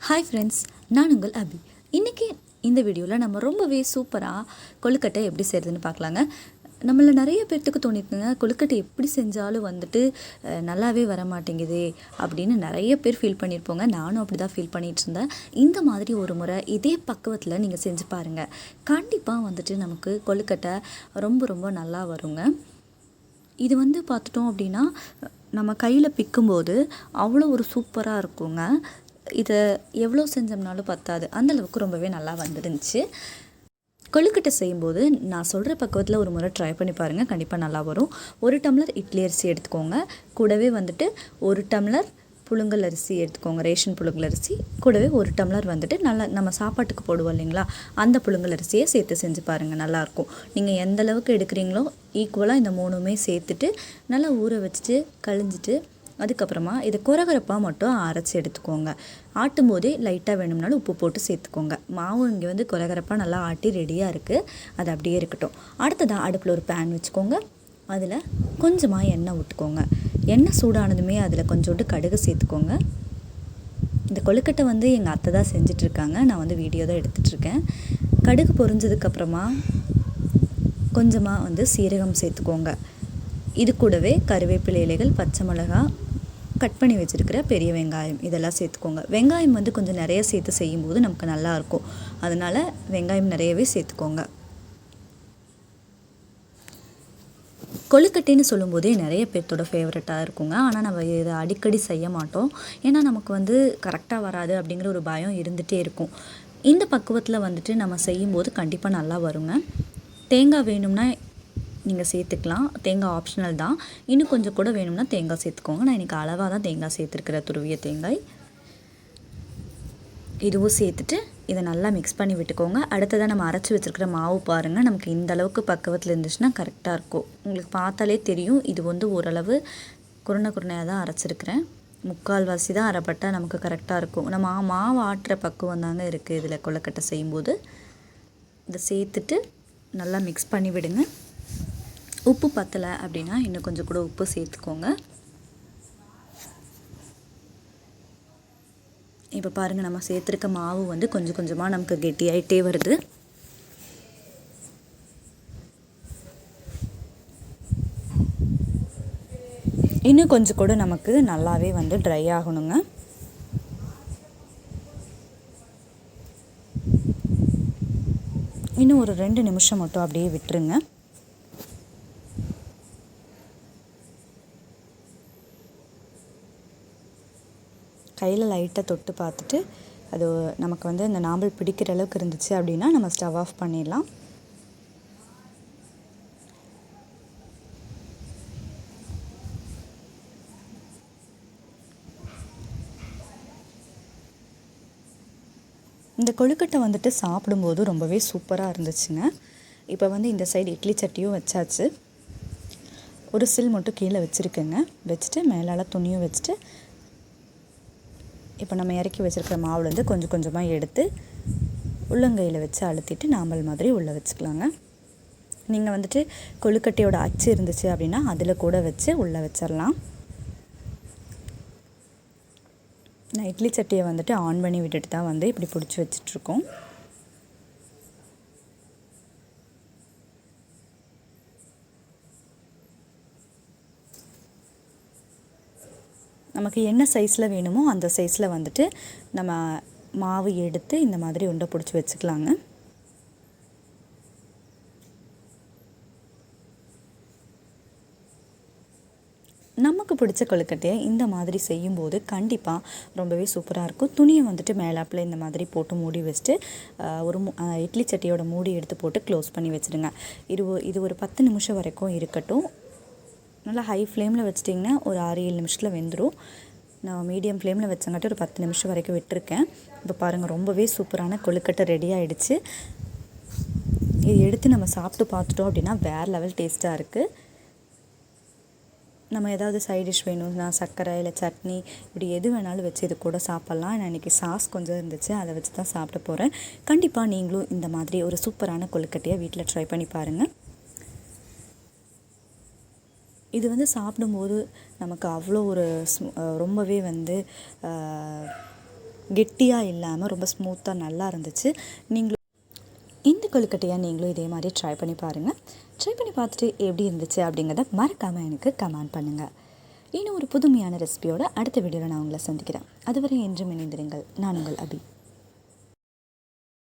Hi friends, நான் உங்கள் அபி. இன்றைக்கி இந்த வீடியோவில் நம்ம ரொம்பவே சூப்பராக கொழுக்கட்டை எப்படி செய்கிறதுன்னு பார்க்கலாங்க. நம்மள நிறைய பேர்த்துக்கு தோணிருக்குங்க, கொழுக்கட்டை எப்படி செஞ்சாலும் நல்லாவே வர மாட்டேங்குதே அப்படின்னு நிறைய பேர் ஃபீல் பண்ணியிருப்போங்க. நானும் அப்படி தான் ஃபீல் பண்ணிகிட்டு இருந்தேன். இந்த மாதிரி ஒரு முறை இதே பக்குவத்தில் நீங்கள் செஞ்சு பாருங்கள். கண்டிப்பாக நமக்கு கொழுக்கட்டை ரொம்ப ரொம்ப நல்லா வருங்க. இது பார்த்துட்டோம் அப்படின்னா நம்ம கையில் பிக்கும்போது அவ்வளோ ஒரு சூப்பராக இருக்குங்க. இதை எவ்வளோ செஞ்சோம்னாலும் பத்தாது, அந்தளவுக்கு ரொம்பவே நல்லா வந்துருந்துச்சு. கொழுக்கட்டை செய்யும்போது நான் சொல்கிற பக்குவத்தில் ஒரு முறை ட்ரை பண்ணி பாருங்கள், கண்டிப்பாக நல்லா வரும். 1 டம்ளர் இட்லி அரிசி எடுத்துக்கோங்க. கூடவே 1 டம்ளர் புழுங்கல் அரிசி எடுத்துக்கோங்க, ரேஷன் புழுங்கல் அரிசி. கூடவே 1 டம்ளர் நல்லா நம்ம சாப்பாட்டுக்கு போடுவோம் இல்லைங்களா, அந்த புழுங்கல் அரிசியை சேர்த்து செஞ்சு பாருங்கள், நல்லாயிருக்கும். நீங்கள் எந்த அளவுக்கு எடுக்கிறீங்களோ ஈக்குவலாக இந்த 3மே சேர்த்துட்டு நல்லா ஊற வச்சுட்டு கழிஞ்சிட்டு அதுக்கப்புறமா இதை கொரகரப்பாக மட்டும் அரைச்சி எடுத்துக்கோங்க. ஆட்டும் போதே லைட்டாக வேணும்னாலும் உப்பு போட்டு சேர்த்துக்கோங்க. மாவு இங்கே கொரகரப்பாக நல்லா ஆட்டி ரெடியாக இருக்குது, அது அப்படியே இருக்கட்டும். அடுத்ததாக அடுப்பில் ஒரு பேன் வச்சுக்கோங்க. அதில் கொஞ்சமாக எண்ணெய் விட்டுக்கோங்க. எண்ணெய் சூடானதுமே அதில் கொஞ்சோண்டு கடுகு சேர்த்துக்கோங்க. இந்த கொழுக்கட்டை எங்கள் அத்தை தான் செஞ்சிட்ருக்காங்க, நான் வீடியோ தான் எடுத்துகிட்ருக்கேன். கடுகு பொரிஞ்சதுக்கப்புறமா கொஞ்சமாக சீரகம் சேர்த்துக்கோங்க. இது கூடவே கருவேப்பிலை இலைகள், பச்சை மிளகாய், கட் பண்ணி வச்சுருக்கிற பெரிய வெங்காயம் இதெல்லாம் சேர்த்துக்கோங்க. வெங்காயம் கொஞ்சம் நிறைய சேர்த்து செய்யும்போது நமக்கு நல்லாயிருக்கும், அதனால் வெங்காயம் நிறையவே சேர்த்துக்கோங்க. கொழுக்கட்டைன்னு சொல்லும்போதே நிறைய பேர்த்தோட ஃபேவரட்டாக இருக்குங்க. ஆனால் நம்ம இதை அடிக்கடி செய்ய மாட்டோம், ஏன்னா நமக்கு கரெக்டாக வராது அப்படிங்கிற ஒரு பயம் இருந்துகிட்டே இருக்கும். இந்த பக்குவத்தில் நம்ம செய்யும்போது கண்டிப்பாக நல்லா வருங்க. தேங்காய் வேணும்னா நீங்கள் சேர்த்துக்கலாம், தேங்காய் ஆப்ஷனல் தான். இன்னும் கொஞ்சம் கூட வேணும்னா தேங்காய் சேர்த்துக்கோங்க. நான் இன்றைக்கி அளவாக தான் தேங்காய் சேர்த்துருக்கிற, துருவிய தேங்காய். இதுவும் சேர்த்துட்டு இதை நல்லா மிக்ஸ் பண்ணி விட்டுக்கோங்க. அடுத்ததாக நம்ம அரைச்சி வச்சுருக்கிற மாவு பாருங்கள், நமக்கு இந்த அளவுக்கு பக்குவத்தில் இருந்துச்சுன்னா கரெக்டாக இருக்கும். உங்களுக்கு பார்த்தாலே தெரியும், இது ஓரளவு குருணையாக தான் அரைச்சிருக்கிறேன். 3/4 தான் அரைப்பட்டால் நமக்கு கரெக்டாக இருக்கும். நம்ம மாவு ஆட்டுற பக்குவம் தாங்க இருக்குது இதில். கொழுக்கட்டை செய்யும்போது இதை சேர்த்துட்டு நல்லா மிக்ஸ் பண்ணி விடுங்க. உப்பு பத்தலை அப்படின்னா இன்னும் கொஞ்சம் கூட உப்பு சேர்த்துக்கோங்க. இப்போ பாருங்கள், நம்ம சேர்த்துருக்க மாவு கொஞ்சம் கொஞ்சமாக நமக்கு கெட்டியாயிட்டே வருது. இன்னும் கொஞ்சம் கூட நமக்கு நல்லாவே ட்ரை ஆகணுங்க. இன்னும் ஒரு 2 நிமிஷம் மட்டும் அப்படியே விட்டுருங்க. கையில் லைட்டாக தொட்டு பார்த்துட்டு அது நமக்கு இந்த நாம்பல் பிடிக்கிற அளவுக்கு இருந்துச்சு அப்படின்னா நம்ம ஸ்டவ் ஆஃப் பண்ணிடலாம். இந்த கொழுக்கட்டை சாப்பிடும்போது ரொம்பவே சூப்பராக இருந்துச்சுங்க. இப்போ இந்த சைடு இட்லி சட்டியும் வச்சாச்சு. ஒரு சில் மட்டும் கீழே வச்சுருக்கேங்க. வச்சுட்டு மேலால் துணியும் வச்சுட்டு இப்போ நம்ம இறக்கி வச்சுருக்கிற மாவுலேருந்து கொஞ்சம் கொஞ்சமாக எடுத்து உள்ளங்கையில் வச்சு அழுத்திட்டு நாம்பல் மாதிரி உள்ளே வச்சுக்கலாங்க. நீங்கள் கொழுக்கட்டையோட அச்சு இருந்துச்சு அப்படின்னா அதில் கூட வச்சு உள்ளே வச்சிடலாம். நான் இட்லி சட்டியை ஆன் பண்ணி விட்டுட்டு தான் இப்படி பிடிச்சி வச்சிட்ருக்கோம். நமக்கு என்ன சைஸில் வேணுமோ அந்த சைஸில் நம்ம மாவு எடுத்து இந்த மாதிரி உண்டை பிடிச்சி வச்சுக்கலாங்க. நமக்கு பிடிச்ச கொழுக்கட்டையை இந்த மாதிரி செய்யும்போது கண்டிப்பாக ரொம்பவே சூப்பராக இருக்கும். துணியை மேலாப்பில் இந்த மாதிரி போட்டு மூடி வச்சுட்டு ஒரு இட்லி சட்டியோட மூடி எடுத்து போட்டு க்ளோஸ் பண்ணி வச்சுடுங்க. இது ஒரு 10 நிமிஷம் வரைக்கும் இருக்கட்டும். நல்லா ஹை ஃப்ளேமில் வச்சிட்டிங்கன்னா ஒரு 6-7 நிமிஷத்தில் வெந்துடும். நான் மீடியம் ஃப்ளேமில் வச்சங்காட்டி ஒரு 10 நிமிஷம் வரைக்கும் விட்டுருக்கேன். இப்போ பாருங்கள், ரொம்பவே சூப்பரான கொழுக்கட்டை ரெடி ஆகிடுச்சு. இது எடுத்து நம்ம சாப்பிட்டு பார்த்துட்டோம் அப்படின்னா வேறு லெவல் டேஸ்ட்டாக இருக்குது. நம்ம ஏதாவது சைட் டிஷ் வேணும்னா சர்க்கரை இல்லை சட்னி இப்படி எது வேணாலும் வச்சு இது கூட சாப்பிட்லாம். நான் இன்றைக்கி சாஸ் கொஞ்சம் இருந்துச்சு, அதை வச்சு தான் சாப்பிட போகிறேன். கண்டிப்பாக நீங்களும் இந்த மாதிரி ஒரு சூப்பரான கொழுக்கட்டையை வீட்டில் ட்ரை பண்ணி பாருங்கள். இது சாப்பிடும்போது நமக்கு அவ்வளோ ஒரு ரொம்பவே கெட்டியாக இல்லாமல் ரொம்ப ஸ்மூத்தாக நல்லா இருந்துச்சு. நீங்களும் இந்த கொழுக்கட்டையை நீங்களும் இதே மாதிரி ட்ரை பண்ணி பாருங்கள். ட்ரை பண்ணி பார்த்துட்டு எப்படி இருந்துச்சு அப்படிங்கிறத மறக்காமல் எனக்கு கமெண்ட் பண்ணுங்கள். இன்னும் ஒரு புதுமையான ரெசிபியோட அடுத்த வீடியோவில் நான் உங்களை சந்திக்கிறேன். அதுவரை என்றும் இணைந்திருங்கள். நான் உங்கள் அபி.